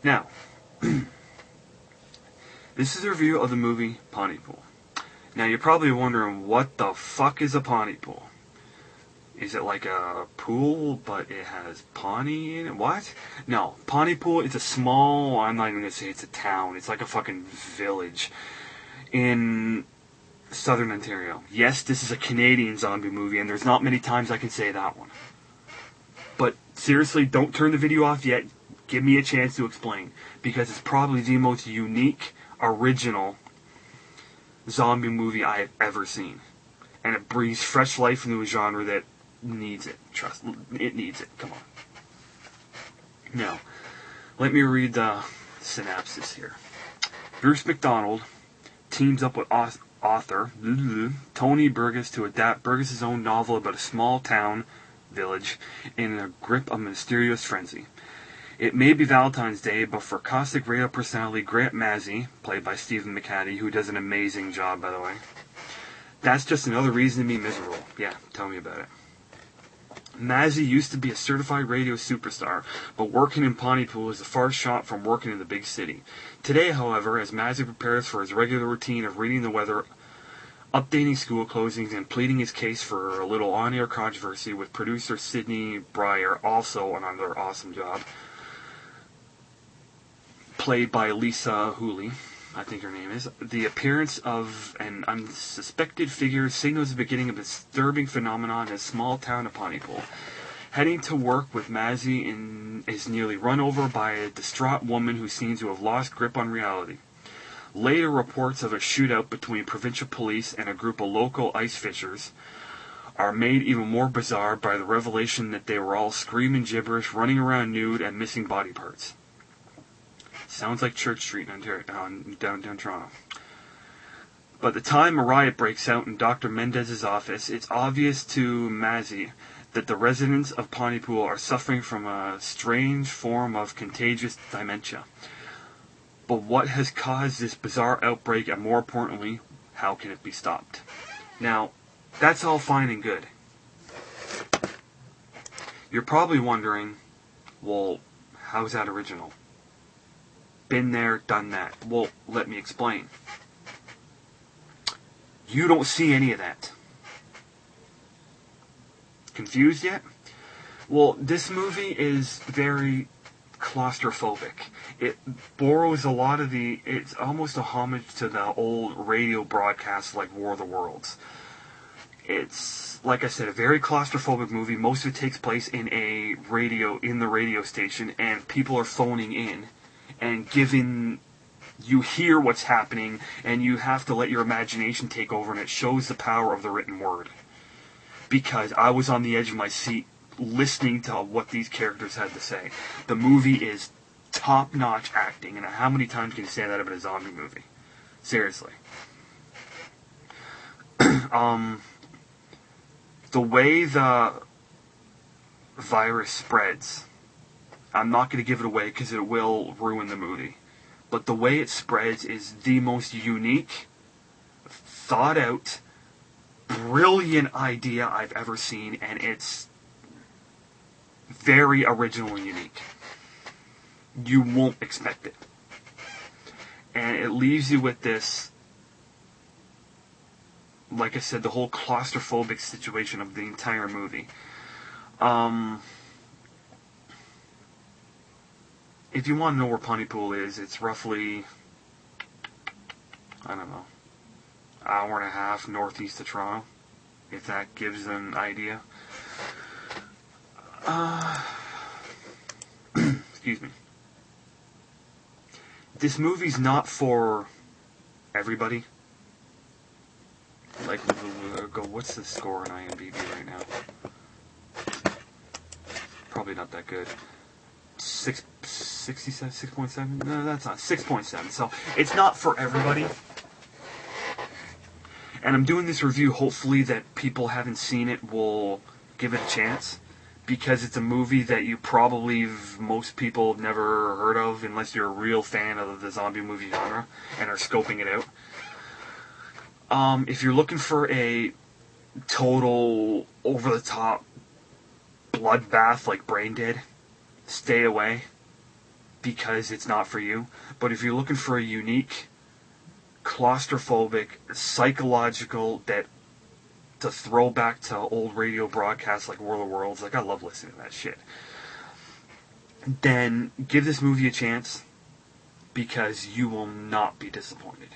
Now, this is a review of the movie PontyPool. Now, you're probably wondering, what the fuck is a PontyPool? Is it like a pool, but it has Pawnee in it? What? No, PontyPool is a small, I'm not even going to say it's a town. It's like a fucking village in southern Ontario. Yes, this is a Canadian zombie movie, and there's not many times I can say that one. But seriously, don't turn the video off yet. Give me a chance to explain. Because it's probably the most unique, original zombie movie I have ever seen. And it breathes fresh life into a genre that needs it. Trust, it needs it. Come on. Now, let me read the synopsis here. Bruce McDonald teams up with author Tony Burgess to adapt Burgess' own novel about a small town village in the grip of mysterious frenzy. It may be Valentine's Day, but for caustic radio personality Grant Mazzy, played by McHattie, who does an amazing job, by the way, that's just another reason to be miserable. Yeah, tell me about it. Mazzy used to be a certified radio superstar, but working in PontyPool is a far shot from working in the big city. Today, however, as Mazzy prepares for his regular routine of reading the weather, updating school closings, and pleading his case for a little on-air controversy with producer Sydney Bryer, also another awesome job, played by Lisa Houle, I think her name is, the appearance of an unsuspected figure signals the beginning of a disturbing phenomenon in a small town of PontyPool. Heading to work with Mazzy is nearly run over by a distraught woman who seems to have lost grip on reality. Later reports of a shootout between provincial police and a group of local ice fishers are made even more bizarre by the revelation that they were all screaming gibberish, running around nude, and missing body parts. Sounds like Church Street in downtown Toronto. By the time a riot breaks out in Dr. Mendez's office, it's obvious to Mazzy that the residents of PontyPool are suffering from a strange form of contagious dementia. But what has caused this bizarre outbreak, and more importantly, how can it be stopped? Now, that's all fine and good. You're probably wondering, well, how's that original? Been there, done that. Well, let me explain. You don't see any of that. Confused yet? Well, this movie is very claustrophobic. It borrows a lot of it's almost a homage to the old radio broadcasts like War of the Worlds. It's, like I said, a very claustrophobic movie. Most of it takes place in the radio station, and people are phoning in and you hear what's happening, and you have to let your imagination take over, and it shows the power of the written word. Because I was on the edge of my seat listening to what these characters had to say. The movie is top-notch acting, and how many times can you say that about a zombie movie? Seriously. The way the virus spreads, I'm not going to give it away because it will ruin the movie. But the way it spreads is the most unique, thought-out, brilliant idea I've ever seen, and it's very original and unique. You won't expect it. And it leaves you with this, like I said, the whole claustrophobic situation of the entire movie. If you want to know where PontyPool is, it's roughly, I don't know, hour and a half northeast of Toronto, if that gives an idea. Excuse me. This movie's not for everybody. Like, what's the score on IMDb right now? Probably not that good. 6.7? No, that's not. 6.7. So, it's not for everybody. And I'm doing this review, hopefully that people haven't seen it will give it a chance. Because it's a movie that most people have never heard of, unless you're a real fan of the zombie movie genre and are scoping it out. If you're looking for a total, over-the-top bloodbath like Brain Dead, stay away. because it's not for you. But if you're looking for a unique, claustrophobic, psychological, that to throw back to old radio broadcasts like World of Worlds, like I love listening to that shit, then give this movie a chance, because you will not be disappointed.